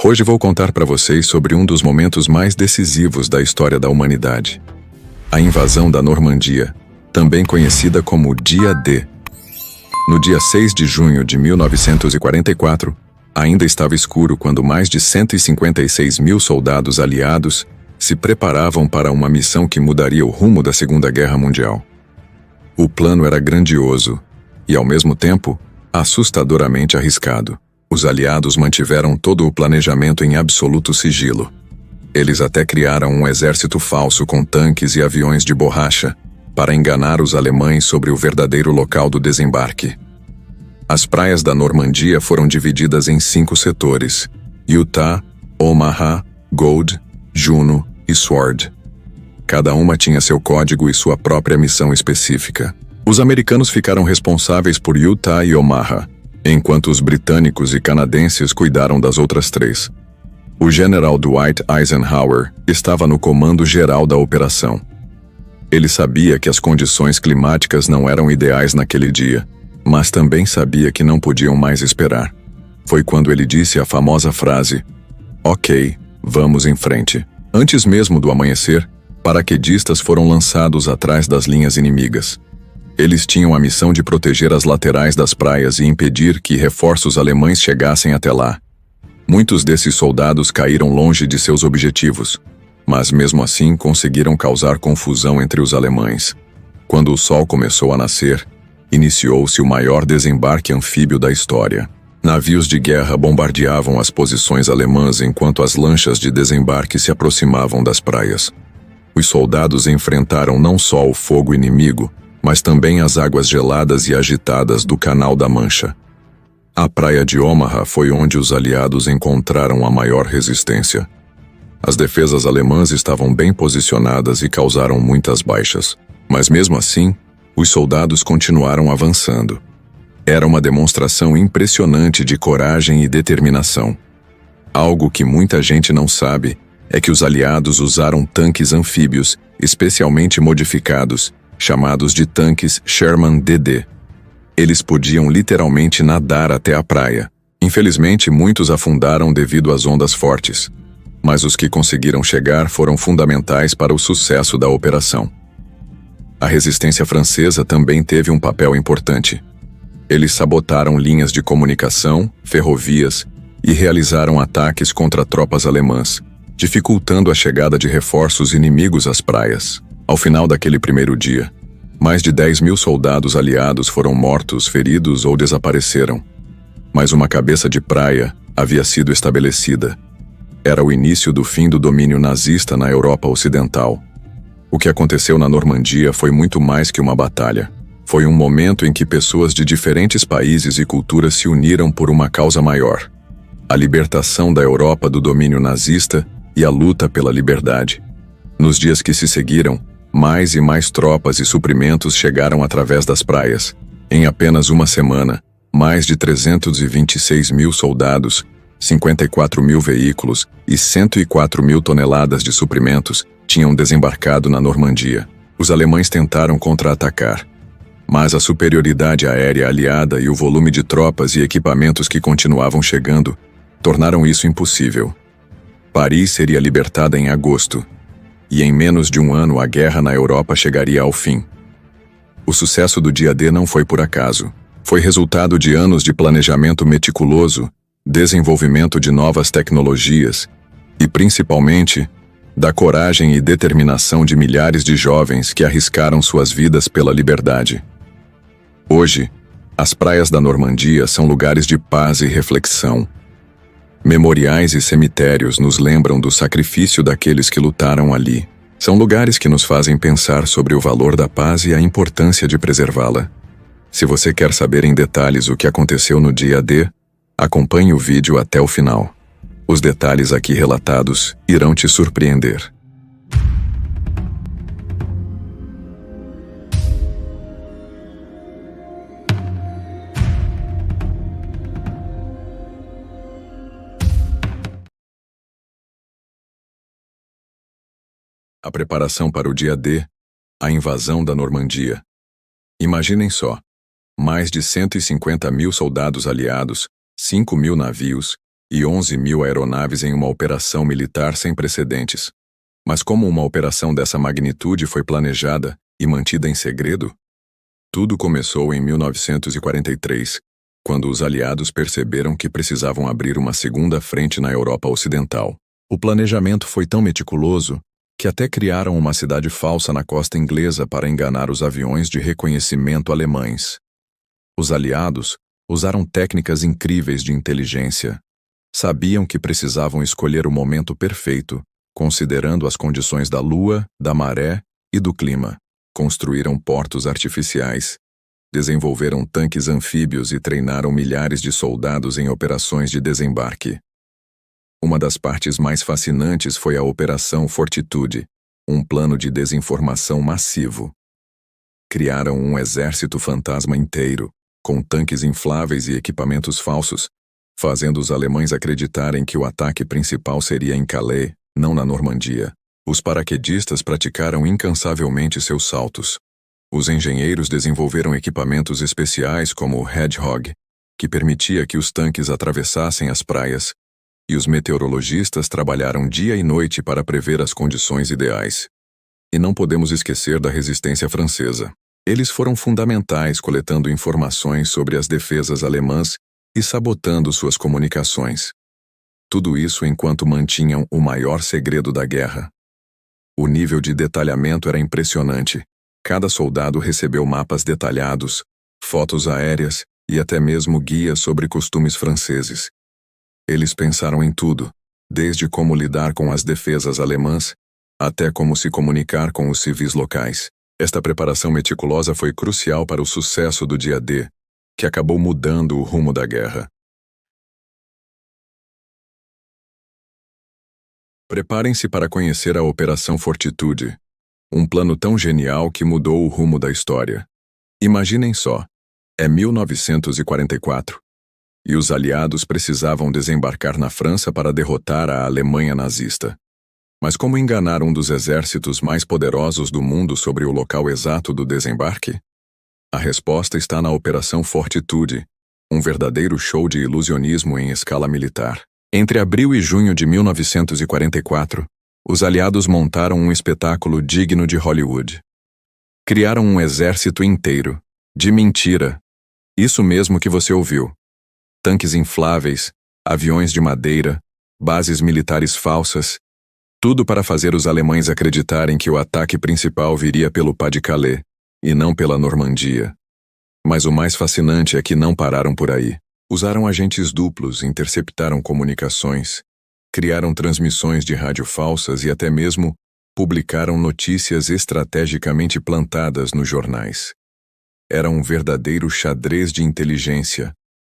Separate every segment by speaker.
Speaker 1: Hoje vou contar para vocês sobre um dos momentos mais decisivos da história da humanidade. A invasão da Normandia, também conhecida como Dia D. No dia 6 de junho de 1944, ainda estava escuro quando mais de 156 mil soldados aliados se preparavam para uma missão que mudaria o rumo da Segunda Guerra Mundial. O plano era grandioso e, ao mesmo tempo, assustadoramente arriscado. Os aliados mantiveram todo o planejamento em absoluto sigilo. Eles até criaram um exército falso com tanques e aviões de borracha para enganar os alemães sobre o verdadeiro local do desembarque. As praias da Normandia foram divididas em 5 setores: Utah, Omaha, Gold, Juno e Sword. Cada uma tinha seu código e sua própria missão específica. Os americanos ficaram responsáveis por Utah e Omaha, enquanto os britânicos e canadenses cuidaram das outras 3. O general Dwight Eisenhower estava no comando geral da operação. Ele sabia que as condições climáticas não eram ideais naquele dia, mas também sabia que não podiam mais esperar. Foi quando ele disse a famosa frase: "Ok, vamos em frente." Antes mesmo do amanhecer, paraquedistas foram lançados atrás das linhas inimigas. Eles tinham a missão de proteger as laterais das praias e impedir que reforços alemães chegassem até lá. Muitos desses soldados caíram longe de seus objetivos, mas mesmo assim conseguiram causar confusão entre os alemães. Quando o sol começou a nascer, iniciou-se o maior desembarque anfíbio da história. Navios de guerra bombardeavam as posições alemãs enquanto as lanchas de desembarque se aproximavam das praias. Os soldados enfrentaram não só o fogo inimigo, mas também as águas geladas e agitadas do Canal da Mancha. A praia de Omaha foi onde os aliados encontraram a maior resistência. As defesas alemãs estavam bem posicionadas e causaram muitas baixas, mas mesmo assim, os soldados continuaram avançando. Era uma demonstração impressionante de coragem e determinação. Algo que muita gente não sabe é que os aliados usaram tanques anfíbios, especialmente modificados, chamados de tanques Sherman DD. Eles podiam literalmente nadar até a praia. Infelizmente, muitos afundaram devido às ondas fortes, mas os que conseguiram chegar foram fundamentais para o sucesso da operação. A resistência francesa também teve um papel importante. Eles sabotaram linhas de comunicação, ferrovias e realizaram ataques contra tropas alemãs, dificultando a chegada de reforços inimigos às praias. Ao final daquele primeiro dia, mais de 10 mil soldados aliados foram mortos, feridos ou desapareceram. Mas uma cabeça de praia havia sido estabelecida. Era o início do fim do domínio nazista na Europa Ocidental. O que aconteceu na Normandia foi muito mais que uma batalha. Foi um momento em que pessoas de diferentes países e culturas se uniram por uma causa maior: a libertação da Europa do domínio nazista e a luta pela liberdade. Nos dias que se seguiram, mais e mais tropas e suprimentos chegaram através das praias. Em apenas uma semana, mais de 326 mil soldados, 54 mil veículos e 104 mil toneladas de suprimentos tinham desembarcado na Normandia. Os alemães tentaram contra-atacar, mas a superioridade aérea aliada e o volume de tropas e equipamentos que continuavam chegando tornaram isso impossível. Paris seria libertada em agosto, e em menos de um ano a guerra na Europa chegaria ao fim. O sucesso do Dia D não foi por acaso. Foi resultado de anos de planejamento meticuloso, desenvolvimento de novas tecnologias e, principalmente, da coragem e determinação de milhares de jovens que arriscaram suas vidas pela liberdade. Hoje, As praias da Normandia são lugares de paz e reflexão. Memoriais e cemitérios nos lembram do sacrifício daqueles que lutaram ali. São lugares que nos fazem pensar sobre o valor da paz e a importância de preservá-la. Se você quer saber em detalhes o que aconteceu no dia D, acompanhe o vídeo até o final. Os detalhes aqui relatados irão te surpreender. A preparação para o dia D, a invasão da Normandia. Imaginem só, mais de 150 mil soldados aliados, 5 mil navios e 11 mil aeronaves em uma operação militar sem precedentes. Mas como uma operação dessa magnitude foi planejada e mantida em segredo? Tudo começou em 1943, quando os aliados perceberam que precisavam abrir uma segunda frente na Europa Ocidental. O planejamento foi tão meticuloso que até criaram uma cidade falsa na costa inglesa para enganar os aviões de reconhecimento alemães. Os aliados usaram técnicas incríveis de inteligência. Sabiam que precisavam escolher o momento perfeito, considerando as condições da lua, da maré e do clima. Construíram portos artificiais, desenvolveram tanques anfíbios e treinaram milhares de soldados em operações de desembarque. Uma das partes mais fascinantes foi a Operação Fortitude, um plano de desinformação massivo. Criaram um exército fantasma inteiro, com tanques infláveis e equipamentos falsos, fazendo os alemães acreditarem que o ataque principal seria em Calais, não na Normandia. Os paraquedistas praticaram incansavelmente seus saltos. Os engenheiros desenvolveram equipamentos especiais como o Hedgehog, que permitia que os tanques atravessassem as praias, e os meteorologistas trabalharam dia e noite para prever as condições ideais. E não podemos esquecer da resistência francesa. Eles foram fundamentais coletando informações sobre as defesas alemãs e sabotando suas comunicações. Tudo isso enquanto mantinham o maior segredo da guerra. O nível de detalhamento era impressionante. Cada soldado recebeu mapas detalhados, fotos aéreas e até mesmo guias sobre costumes franceses. Eles pensaram em tudo, desde como lidar com as defesas alemãs, até como se comunicar com os civis locais. Esta preparação meticulosa foi crucial para o sucesso do dia D, que acabou mudando o rumo da guerra. Preparem-se para conhecer a Operação Fortitude, um plano tão genial que mudou o rumo da história. Imaginem só, é 1944. E os aliados precisavam desembarcar na França para derrotar a Alemanha nazista. Mas como enganar um dos exércitos mais poderosos do mundo sobre o local exato do desembarque? A resposta está na Operação Fortitude, um verdadeiro show de ilusionismo em escala militar. Entre abril e junho de 1944, os aliados montaram um espetáculo digno de Hollywood. Criaram um exército inteiro, de mentira. Isso mesmo que você ouviu. Tanques infláveis, aviões de madeira, bases militares falsas, tudo para fazer os alemães acreditarem que o ataque principal viria pelo Pas de Calais, e não pela Normandia. Mas o mais fascinante é que não pararam por aí. Usaram agentes duplos, interceptaram comunicações, criaram transmissões de rádio falsas e até mesmo publicaram notícias estrategicamente plantadas nos jornais. Era um verdadeiro xadrez de inteligência,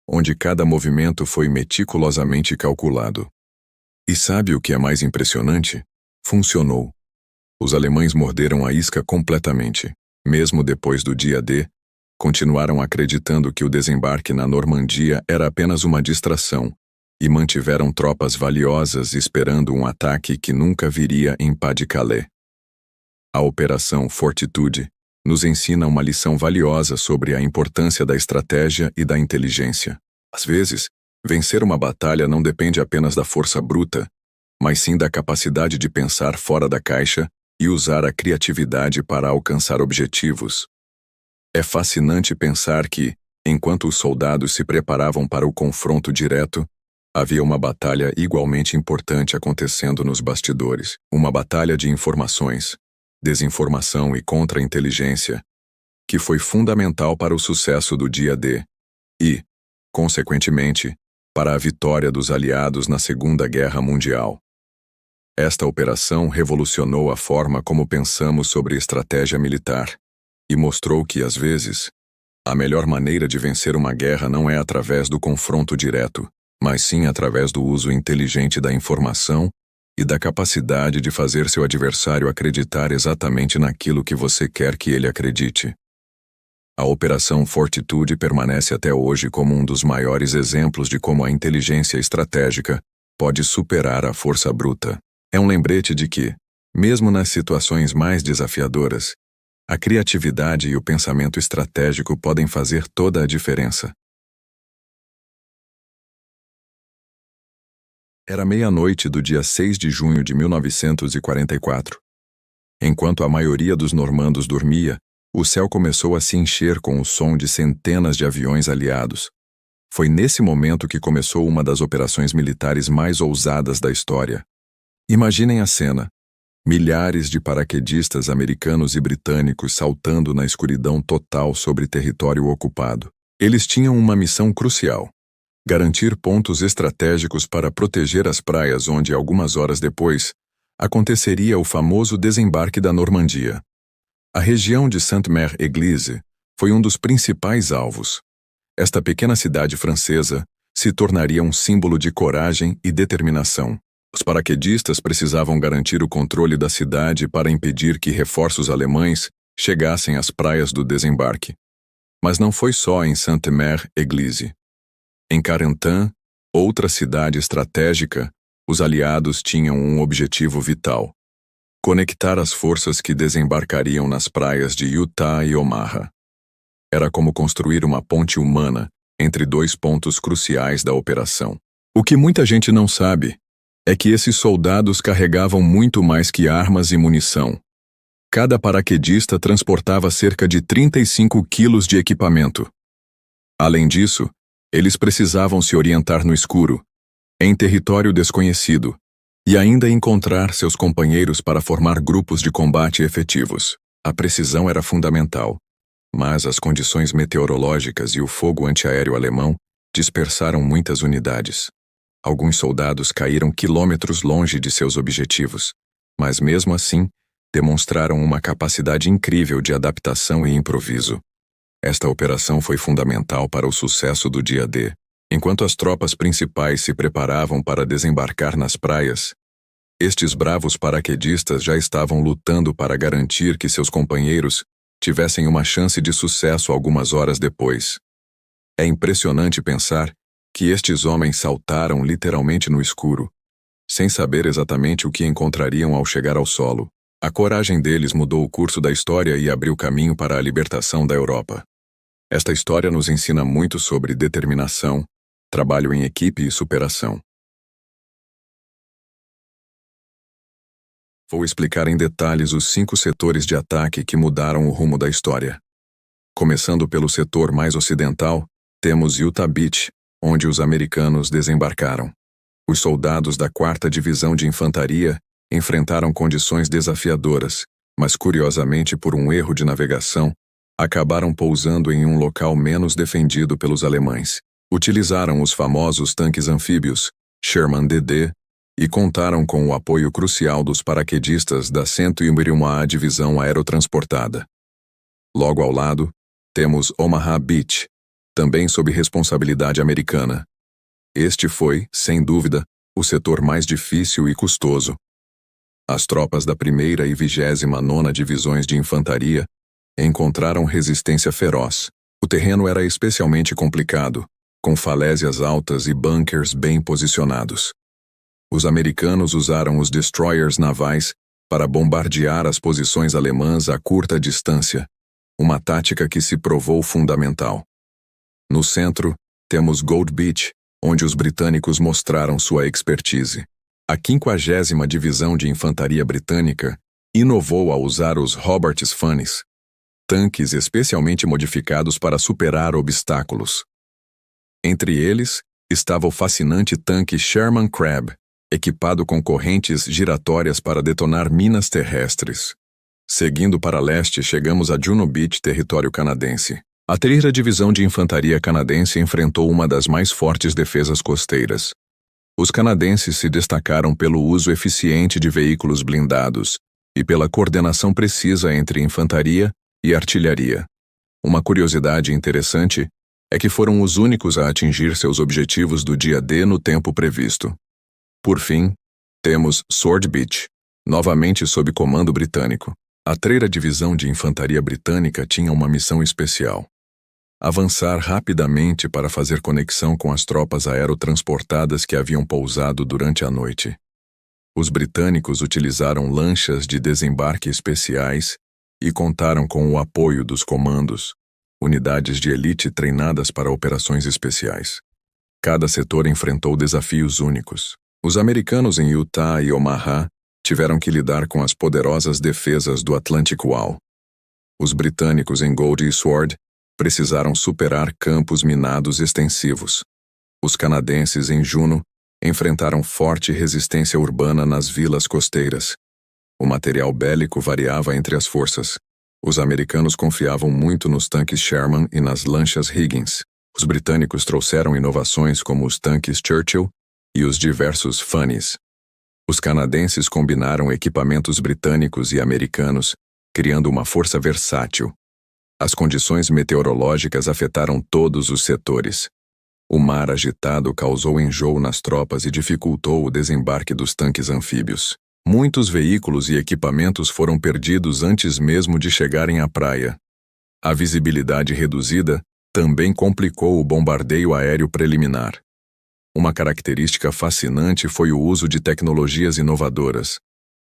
Speaker 1: onde cada movimento foi meticulosamente calculado. E sabe o que é mais impressionante? Funcionou. Os alemães morderam a isca completamente. Mesmo depois do dia D, continuaram acreditando que o desembarque na Normandia era apenas uma distração e mantiveram tropas valiosas esperando um ataque que nunca viria em Pas de Calais. A Operação Fortitude nos ensina uma lição valiosa sobre a importância da estratégia e da inteligência. Às vezes, vencer uma batalha não depende apenas da força bruta, mas sim da capacidade de pensar fora da caixa e usar a criatividade para alcançar objetivos. É fascinante pensar que, enquanto os soldados se preparavam para o confronto direto, havia uma batalha igualmente importante acontecendo nos bastidores. Uma batalha de informações, desinformação e contra-inteligência, que foi fundamental para o sucesso do dia D. e, consequentemente, para a vitória dos aliados na Segunda Guerra Mundial. Esta operação revolucionou a forma como pensamos sobre estratégia militar e mostrou que, às vezes, a melhor maneira de vencer uma guerra não é através do confronto direto, mas sim através do uso inteligente da informação e da capacidade de fazer seu adversário acreditar exatamente naquilo que você quer que ele acredite. A Operação Fortitude permanece até hoje como um dos maiores exemplos de como a inteligência estratégica pode superar a força bruta. É um lembrete de que, mesmo nas situações mais desafiadoras, a criatividade e o pensamento estratégico podem fazer toda a diferença. Era meia-noite do dia 6 de junho de 1944. Enquanto a maioria dos normandos dormia, o céu começou a se encher com o som de centenas de aviões aliados. Foi nesse momento que começou uma das operações militares mais ousadas da história. Imaginem a cena. Milhares de paraquedistas americanos e britânicos saltando na escuridão total sobre território ocupado. Eles tinham uma missão crucial: garantir pontos estratégicos para proteger as praias onde, algumas horas depois, aconteceria o famoso desembarque da Normandia. A região de Sainte-Mère-Église foi um dos principais alvos. Esta pequena cidade francesa se tornaria um símbolo de coragem e determinação. Os paraquedistas precisavam garantir o controle da cidade para impedir que reforços alemães chegassem às praias do desembarque. Mas não foi só em Sainte-Mère-Église. Em Carentan, outra cidade estratégica, os aliados tinham um objetivo vital: conectar as forças que desembarcariam nas praias de Utah e Omaha. Era como construir uma ponte humana entre dois pontos cruciais da operação. O que muita gente não sabe é que esses soldados carregavam muito mais que armas e munição. Cada paraquedista transportava cerca de 35 quilos de equipamento. Além disso, eles precisavam se orientar no escuro, em território desconhecido, e ainda encontrar seus companheiros para formar grupos de combate efetivos. A precisão era fundamental, mas as condições meteorológicas e o fogo antiaéreo alemão dispersaram muitas unidades. Alguns soldados caíram quilômetros longe de seus objetivos, mas mesmo assim demonstraram uma capacidade incrível de adaptação e improviso. Esta operação foi fundamental para o sucesso do dia D. Enquanto as tropas principais se preparavam para desembarcar nas praias, estes bravos paraquedistas já estavam lutando para garantir que seus companheiros tivessem uma chance de sucesso algumas horas depois. É impressionante pensar que estes homens saltaram literalmente no escuro, sem saber exatamente o que encontrariam ao chegar ao solo. A coragem deles mudou o curso da história e abriu caminho para a libertação da Europa. Esta história nos ensina muito sobre determinação, trabalho em equipe e superação. Vou explicar em detalhes os 5 setores de ataque que mudaram o rumo da história. Começando pelo setor mais ocidental, temos Utah Beach, onde os americanos desembarcaram. Os soldados da 4ª Divisão de Infantaria enfrentaram condições desafiadoras, mas curiosamente por um erro de navegação, acabaram pousando em um local menos defendido pelos alemães. Utilizaram os famosos tanques anfíbios, Sherman DD, e contaram com o apoio crucial dos paraquedistas da 101ª Divisão Aerotransportada. Logo ao lado, temos Omaha Beach, também sob responsabilidade americana. Este foi, sem dúvida, o setor mais difícil e custoso. As tropas da 1ª e 29ª Divisões de Infantaria encontraram resistência feroz. O terreno era especialmente complicado, com falésias altas e bunkers bem posicionados. Os americanos usaram os destroyers navais para bombardear as posições alemãs a curta distância, uma tática que se provou fundamental. No centro, temos Gold Beach, onde os britânicos mostraram sua expertise. A 50ª Divisão de Infantaria Britânica inovou ao usar os Roberts Funnies, tanques especialmente modificados para superar obstáculos. Entre eles, estava o fascinante tanque Sherman Crab, equipado com correntes giratórias para detonar minas terrestres. Seguindo para leste, chegamos a Juno Beach, território canadense. A 3ª Divisão de Infantaria Canadense enfrentou uma das mais fortes defesas costeiras. Os canadenses se destacaram pelo uso eficiente de veículos blindados e pela coordenação precisa entre infantaria e artilharia. Uma curiosidade interessante é que foram os únicos a atingir seus objetivos do dia D no tempo previsto. Por fim, temos Sword Beach, novamente sob comando britânico. A 3ª Divisão de Infantaria Britânica tinha uma missão especial: avançar rapidamente para fazer conexão com as tropas aerotransportadas que haviam pousado durante a noite. Os britânicos utilizaram lanchas de desembarque especiais e contaram com o apoio dos comandos, unidades de elite treinadas para operações especiais. Cada setor enfrentou desafios únicos. Os americanos em Utah e Omaha tiveram que lidar com as poderosas defesas do Atlantic Wall. Os britânicos em Gold e Sword precisaram superar campos minados extensivos. Os canadenses em Juno enfrentaram forte resistência urbana nas vilas costeiras. O material bélico variava entre as forças. Os americanos confiavam muito nos tanques Sherman e nas lanchas Higgins. Os britânicos trouxeram inovações como os tanques Churchill e os diversos Funnies. Os canadenses combinaram equipamentos britânicos e americanos, criando uma força versátil. As condições meteorológicas afetaram todos os setores. O mar agitado causou enjoo nas tropas e dificultou o desembarque dos tanques anfíbios. Muitos veículos e equipamentos foram perdidos antes mesmo de chegarem à praia. A visibilidade reduzida também complicou o bombardeio aéreo preliminar. Uma característica fascinante foi o uso de tecnologias inovadoras.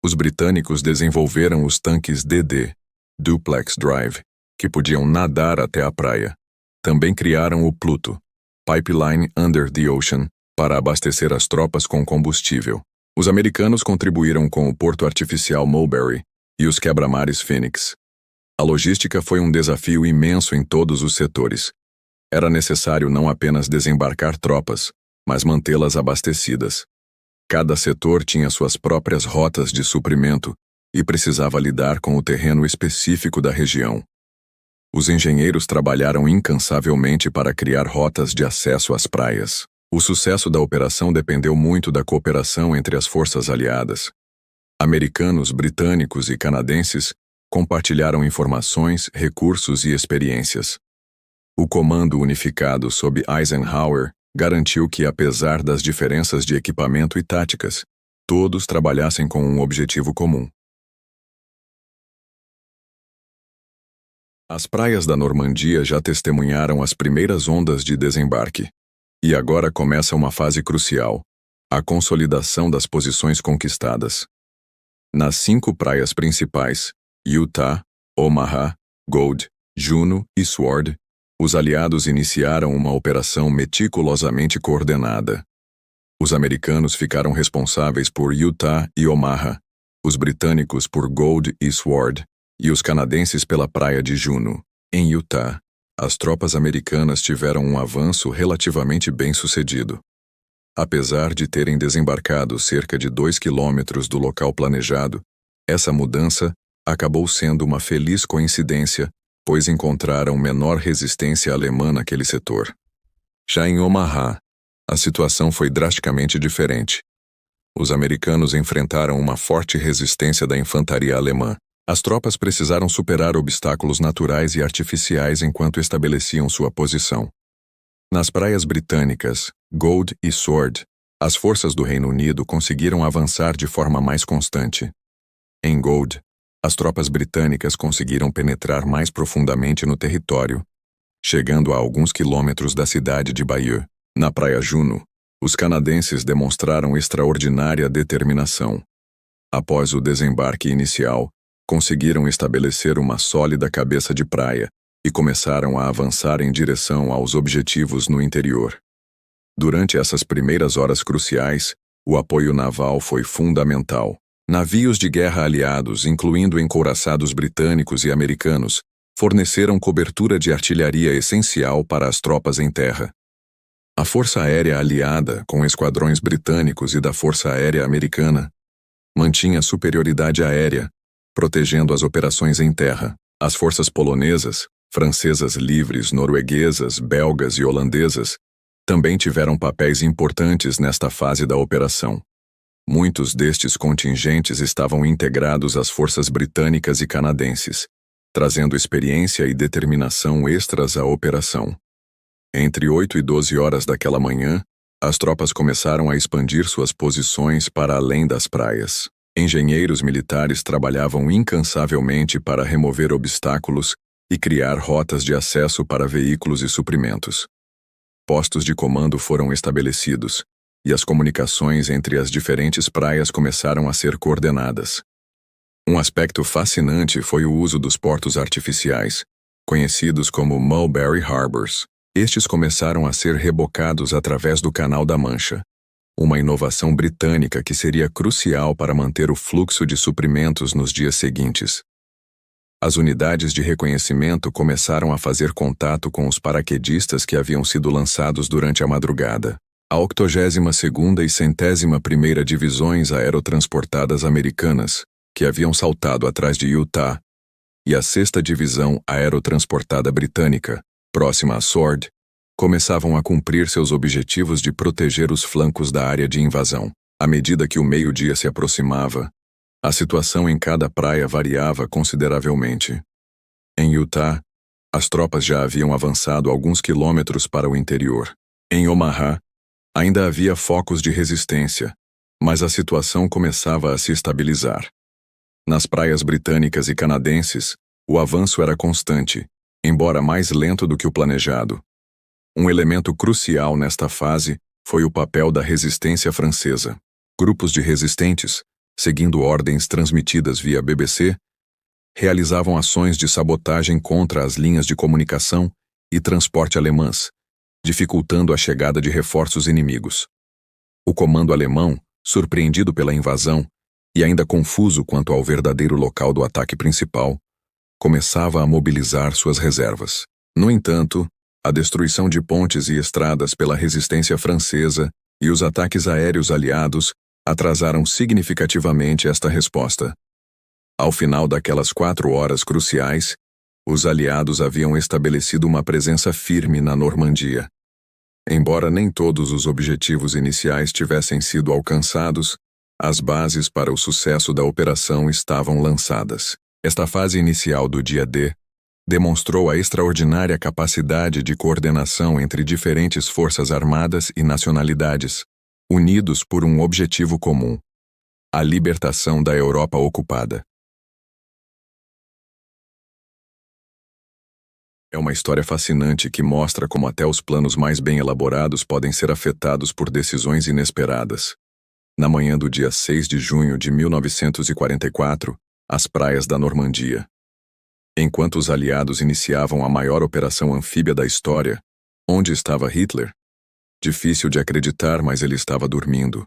Speaker 1: Os britânicos desenvolveram os tanques DD, Duplex Drive, que podiam nadar até a praia. Também criaram o Pluto, Pipeline Under the Ocean, para abastecer as tropas com combustível. Os americanos contribuíram com o porto artificial Mulberry e os quebra-mares Phoenix. A logística foi um desafio imenso em todos os setores. Era necessário não apenas desembarcar tropas, mas mantê-las abastecidas. Cada setor tinha suas próprias rotas de suprimento e precisava lidar com o terreno específico da região. Os engenheiros trabalharam incansavelmente para criar rotas de acesso às praias. O sucesso da operação dependeu muito da cooperação entre as forças aliadas. Americanos, britânicos e canadenses compartilharam informações, recursos e experiências. O Comando Unificado sob Eisenhower garantiu que, apesar das diferenças de equipamento e táticas, todos trabalhassem com um objetivo comum. As praias da Normandia já testemunharam as primeiras ondas de desembarque. E agora começa uma fase crucial: a consolidação das posições conquistadas. Nas 5 praias principais, Utah, Omaha, Gold, Juno e Sword, os aliados iniciaram uma operação meticulosamente coordenada. Os americanos ficaram responsáveis por Utah e Omaha, os britânicos por Gold e Sword, e os canadenses pela praia de Juno. Em Utah, as tropas americanas tiveram um avanço relativamente bem-sucedido. Apesar de terem desembarcado cerca de 2 quilômetros do local planejado, essa mudança acabou sendo uma feliz coincidência, pois encontraram menor resistência alemã naquele setor. Já em Omaha, a situação foi drasticamente diferente. Os americanos enfrentaram uma forte resistência da infantaria alemã. As tropas precisaram superar obstáculos naturais e artificiais enquanto estabeleciam sua posição. Nas praias britânicas, Gold e Sword, as forças do Reino Unido conseguiram avançar de forma mais constante. Em Gold, as tropas britânicas conseguiram penetrar mais profundamente no território, chegando a alguns quilômetros da cidade de Bayeux. Na praia Juno, os canadenses demonstraram extraordinária determinação. Após o desembarque inicial, conseguiram estabelecer uma sólida cabeça de praia e começaram a avançar em direção aos objetivos no interior. Durante essas primeiras horas cruciais, o apoio naval foi fundamental. Navios de guerra aliados, incluindo encouraçados britânicos e americanos, forneceram cobertura de artilharia essencial para as tropas em terra. A Força Aérea Aliada, com esquadrões britânicos e da Força Aérea Americana, mantinha superioridade aérea, protegendo as operações em terra. As forças polonesas, francesas livres, norueguesas, belgas e holandesas, também tiveram papéis importantes nesta fase da operação. Muitos destes contingentes estavam integrados às forças britânicas e canadenses, trazendo experiência e determinação extras à operação. Entre 8 e 12 horas daquela manhã, as tropas começaram a expandir suas posições para além das praias. Engenheiros militares trabalhavam incansavelmente para remover obstáculos e criar rotas de acesso para veículos e suprimentos. Postos de comando foram estabelecidos, e as comunicações entre as diferentes praias começaram a ser coordenadas. Um aspecto fascinante foi o uso dos portos artificiais, conhecidos como Mulberry Harbors. Estes começaram a ser rebocados através do Canal da Mancha, uma inovação britânica que seria crucial para manter o fluxo de suprimentos nos dias seguintes. As unidades de reconhecimento começaram a fazer contato com os paraquedistas que haviam sido lançados durante a madrugada. A 82ª e 101ª Divisões Aerotransportadas Americanas, que haviam saltado atrás de Utah, e a 6ª Divisão Aerotransportada Britânica, próxima a Sword, começavam a cumprir seus objetivos de proteger os flancos da área de invasão. À medida que o meio-dia se aproximava, a situação em cada praia variava consideravelmente. Em Utah, as tropas já haviam avançado alguns quilômetros para o interior. Em Omaha, ainda havia focos de resistência, mas a situação começava a se estabilizar. Nas praias britânicas e canadenses, o avanço era constante, embora mais lento do que o planejado. Um elemento crucial nesta fase foi o papel da resistência francesa. Grupos de resistentes, seguindo ordens transmitidas via BBC, realizavam ações de sabotagem contra as linhas de comunicação e transporte alemãs, dificultando a chegada de reforços inimigos. O comando alemão, surpreendido pela invasão e ainda confuso quanto ao verdadeiro local do ataque principal, começava a mobilizar suas reservas. No entanto, a destruição de pontes e estradas pela resistência francesa e os ataques aéreos aliados atrasaram significativamente esta resposta. Ao final daquelas 4 horas cruciais, os aliados haviam estabelecido uma presença firme na Normandia. Embora nem todos os objetivos iniciais tivessem sido alcançados, as bases para o sucesso da operação estavam lançadas. Esta fase inicial do dia D demonstrou a extraordinária capacidade de coordenação entre diferentes forças armadas e nacionalidades, unidos por um objetivo comum: a libertação da Europa ocupada. É uma história fascinante que mostra como até os planos mais bem elaborados podem ser afetados por decisões inesperadas. Na manhã do dia 6 de junho de 1944, as praias da Normandia. Enquanto os aliados iniciavam a maior operação anfíbia da história, onde estava Hitler? Difícil de acreditar, mas ele estava dormindo.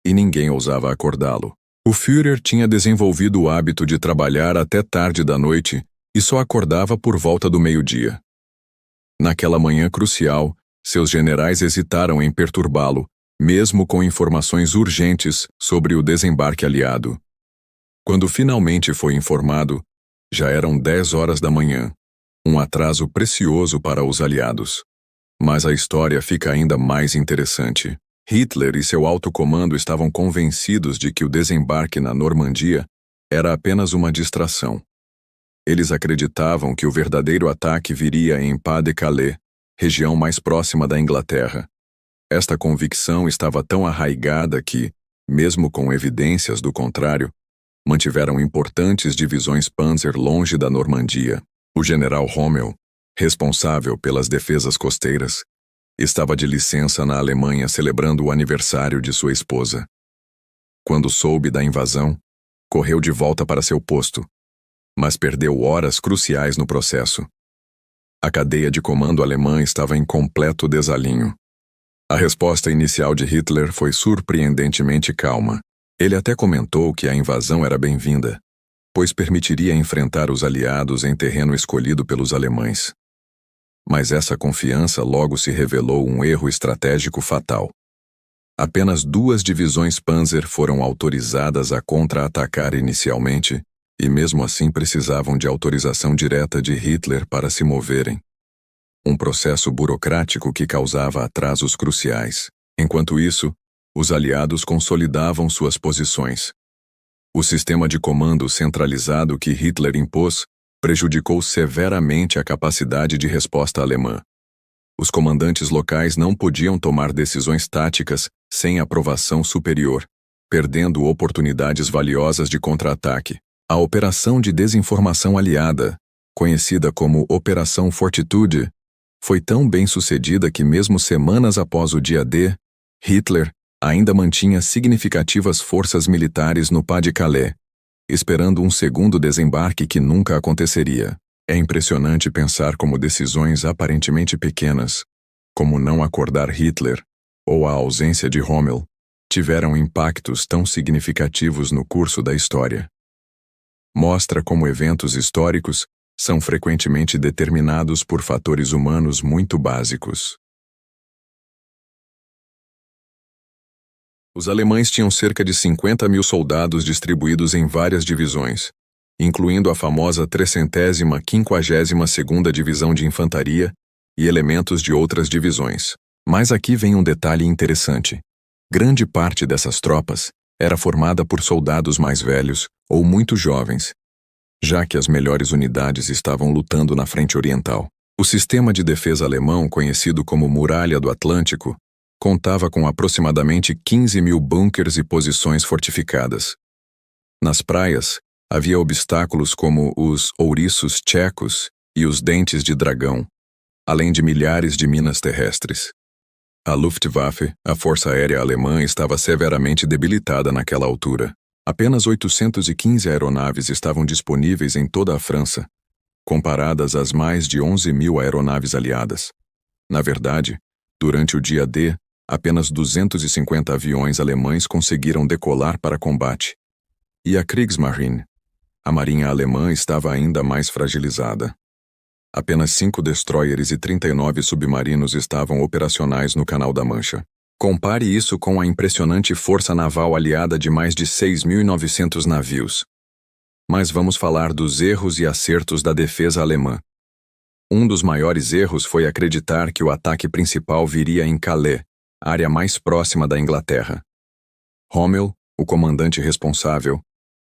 Speaker 1: E ninguém ousava acordá-lo. O Führer tinha desenvolvido o hábito de trabalhar até tarde da noite e só acordava por volta do meio-dia. Naquela manhã crucial, seus generais hesitaram em perturbá-lo, mesmo com informações urgentes sobre o desembarque aliado. Quando finalmente foi informado, já eram 10 horas da manhã, um atraso precioso para os aliados. Mas a história fica ainda mais interessante. Hitler e seu alto comando estavam convencidos de que o desembarque na Normandia era apenas uma distração. Eles acreditavam que o verdadeiro ataque viria em Pas-de-Calais, região mais próxima da Inglaterra. Esta convicção estava tão arraigada que, mesmo com evidências do contrário, mantiveram importantes divisões Panzer longe da Normandia. O general Rommel, responsável pelas defesas costeiras, estava de licença na Alemanha celebrando o aniversário de sua esposa. Quando soube da invasão, correu de volta para seu posto, mas perdeu horas cruciais no processo. A cadeia de comando alemã estava em completo desalinho. A resposta inicial de Hitler foi surpreendentemente calma. Ele até comentou que a invasão era bem-vinda, pois permitiria enfrentar os aliados em terreno escolhido pelos alemães. Mas essa confiança logo se revelou um erro estratégico fatal. Apenas 2 divisões Panzer foram autorizadas a contra-atacar inicialmente, e mesmo assim precisavam de autorização direta de Hitler para se moverem. Um processo burocrático que causava atrasos cruciais. Enquanto isso, os aliados consolidavam suas posições. O sistema de comando centralizado que Hitler impôs prejudicou severamente a capacidade de resposta alemã. Os comandantes locais não podiam tomar decisões táticas sem aprovação superior, perdendo oportunidades valiosas de contra-ataque. A operação de desinformação aliada, conhecida como Operação Fortitude, foi tão bem sucedida que mesmo semanas após o dia D, Hitler ainda mantinha significativas forças militares no Pas-de-Calais, esperando um segundo desembarque que nunca aconteceria. É impressionante pensar como decisões aparentemente pequenas, como não acordar Hitler, ou a ausência de Rommel, tiveram impactos tão significativos no curso da história. Mostra como eventos históricos são frequentemente determinados por fatores humanos muito básicos. Os alemães tinham cerca de 50.000 soldados distribuídos em várias divisões, incluindo a famosa 352ª Divisão de Infantaria e elementos de outras divisões. Mas aqui vem um detalhe interessante. Grande parte dessas tropas era formada por soldados mais velhos ou muito jovens, já que as melhores unidades estavam lutando na frente oriental. O sistema de defesa alemão, conhecido como Muralha do Atlântico, contava com aproximadamente 15.000 bunkers e posições fortificadas. Nas praias, havia obstáculos como os ouriços tchecos e os dentes de dragão, além de milhares de minas terrestres. A Luftwaffe, a Força Aérea Alemã, estava severamente debilitada naquela altura. Apenas 815 aeronaves estavam disponíveis em toda a França, comparadas às mais de 11.000 aeronaves aliadas. Na verdade, durante o dia D, apenas 250 aviões alemães conseguiram decolar para combate. E a Kriegsmarine, a marinha alemã, estava ainda mais fragilizada. Apenas 5 destroyers e 39 submarinos estavam operacionais no Canal da Mancha. Compare isso com a impressionante força naval aliada de mais de 6.900 navios. Mas vamos falar dos erros e acertos da defesa alemã. Um dos maiores erros foi acreditar que o ataque principal viria em Calais, área mais próxima da Inglaterra. Rommel, o comandante responsável,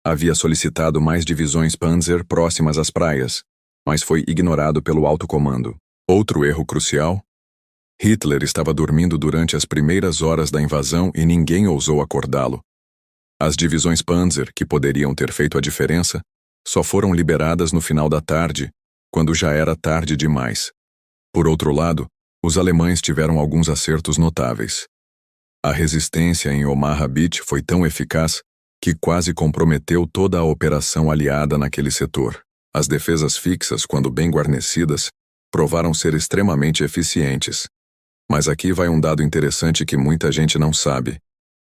Speaker 1: havia solicitado mais divisões Panzer próximas às praias, mas foi ignorado pelo alto comando. Outro erro crucial: Hitler estava dormindo durante as primeiras horas da invasão e ninguém ousou acordá-lo. As divisões Panzer, que poderiam ter feito a diferença, só foram liberadas no final da tarde, quando já era tarde demais. Por outro lado, os alemães tiveram alguns acertos notáveis. A resistência em Omaha Beach foi tão eficaz que quase comprometeu toda a operação aliada naquele setor. As defesas fixas, quando bem guarnecidas, provaram ser extremamente eficientes. Mas aqui vai um dado interessante que muita gente não sabe.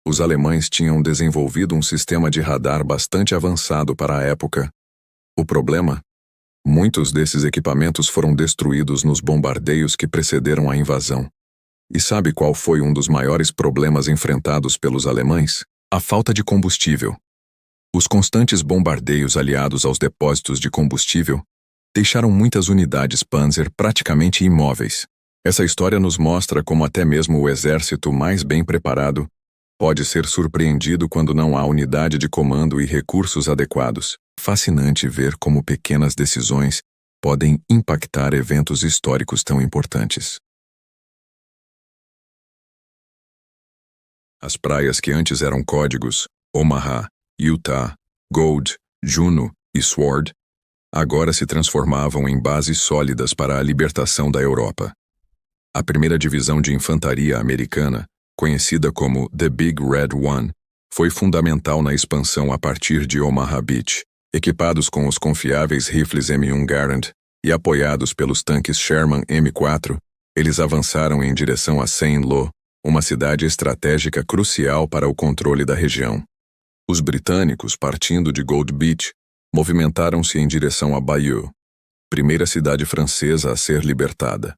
Speaker 1: Os alemães tinham desenvolvido um sistema de radar bastante avançado para a época. O problema? Muitos desses equipamentos foram destruídos nos bombardeios que precederam a invasão. E sabe qual foi um dos maiores problemas enfrentados pelos alemães? A falta de combustível. Os constantes bombardeios aliados aos depósitos de combustível deixaram muitas unidades Panzer praticamente imóveis. Essa história nos mostra como até mesmo o exército mais bem preparado pode ser surpreendido quando não há unidade de comando e recursos adequados. Fascinante ver como pequenas decisões podem impactar eventos históricos tão importantes. As praias que antes eram códigos, Omaha, Utah, Gold, Juno e Sword, agora se transformavam em bases sólidas para a libertação da Europa. A primeira divisão de infantaria americana, conhecida como The Big Red One, foi fundamental na expansão a partir de Omaha Beach. Equipados com os confiáveis rifles M1 Garand e apoiados pelos tanques Sherman M4, eles avançaram em direção a Saint-Lô, uma cidade estratégica crucial para o controle da região. Os britânicos, partindo de Gold Beach, movimentaram-se em direção a Bayeux, primeira cidade francesa a ser libertada.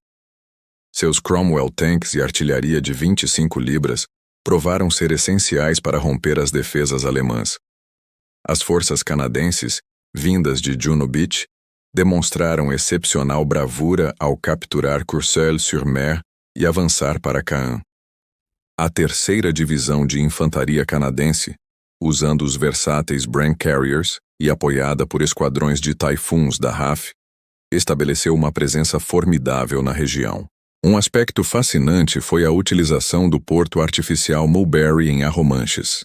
Speaker 1: Seus Cromwell tanques e artilharia de 25 libras provaram ser essenciais para romper as defesas alemãs. As forças canadenses vindas de Juno Beach, demonstraram excepcional bravura ao capturar Courseulles-sur-Mer e avançar para Caen. A 3ª Divisão de Infantaria Canadense, usando os versáteis Brant Carriers e apoiada por esquadrões de Typhoons da RAF, estabeleceu uma presença formidável na região. Um aspecto fascinante foi a utilização do porto artificial Mulberry em Arromanches,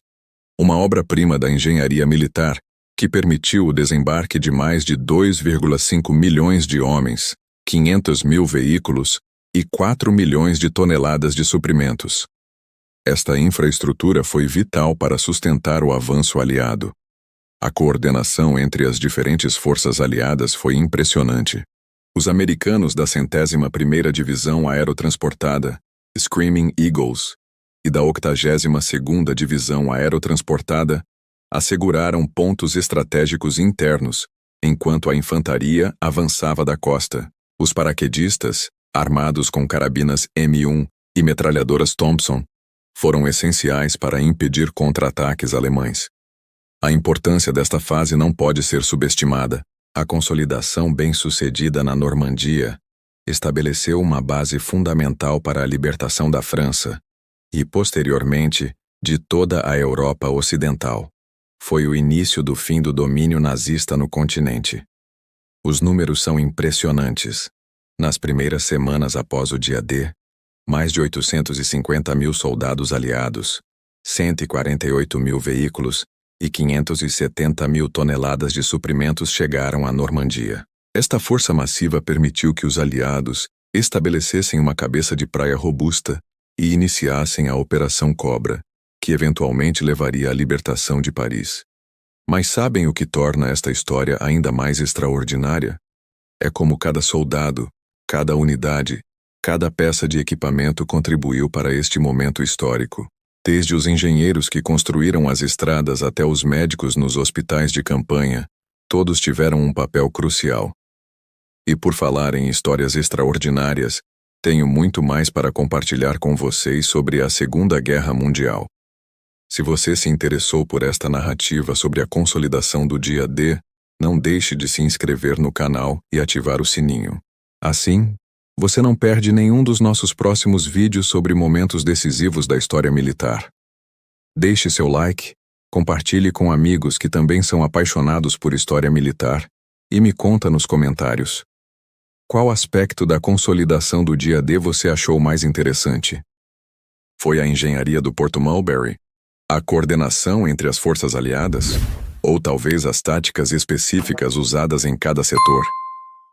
Speaker 1: uma obra-prima da engenharia militar que permitiu o desembarque de mais de 2,5 milhões de homens, 500 mil veículos e 4 milhões de toneladas de suprimentos. Esta infraestrutura foi vital para sustentar o avanço aliado. A coordenação entre as diferentes forças aliadas foi impressionante. Os americanos da 101ª Divisão Aerotransportada, Screaming Eagles, e da 82ª Divisão Aerotransportada asseguraram pontos estratégicos internos, enquanto a infantaria avançava da costa. Os paraquedistas, armados com carabinas M1 e metralhadoras Thompson, foram essenciais para impedir contra-ataques alemães. A importância desta fase não pode ser subestimada. A consolidação bem-sucedida na Normandia estabeleceu uma base fundamental para a libertação da França e, posteriormente, de toda a Europa Ocidental. Foi o início do fim do domínio nazista no continente. Os números são impressionantes. Nas primeiras semanas após o dia D, mais de 850 mil soldados aliados, 148 mil veículos e 570 mil toneladas de suprimentos chegaram à Normandia. Esta força massiva permitiu que os aliados estabelecessem uma cabeça de praia robusta e iniciassem a Operação Cobra, que eventualmente levaria à libertação de Paris. Mas sabem o que torna esta história ainda mais extraordinária? É como cada soldado, cada unidade, cada peça de equipamento contribuiu para este momento histórico. Desde os engenheiros que construíram as estradas até os médicos nos hospitais de campanha, todos tiveram um papel crucial. E por falar em histórias extraordinárias, tenho muito mais para compartilhar com vocês sobre a Segunda Guerra Mundial. Se você se interessou por esta narrativa sobre a consolidação do dia D, não deixe de se inscrever no canal e ativar o sininho. Assim, você não perde nenhum dos nossos próximos vídeos sobre momentos decisivos da história militar. Deixe seu like, compartilhe com amigos que também são apaixonados por história militar e me conta nos comentários. Qual aspecto da consolidação do dia D você achou mais interessante? Foi a engenharia do Porto Mulberry? A coordenação entre as forças aliadas? Ou talvez as táticas específicas usadas em cada setor?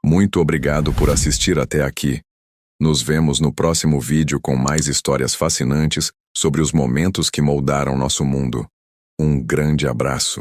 Speaker 1: Muito obrigado por assistir até aqui. Nos vemos no próximo vídeo com mais histórias fascinantes sobre os momentos que moldaram nosso mundo. Um grande abraço.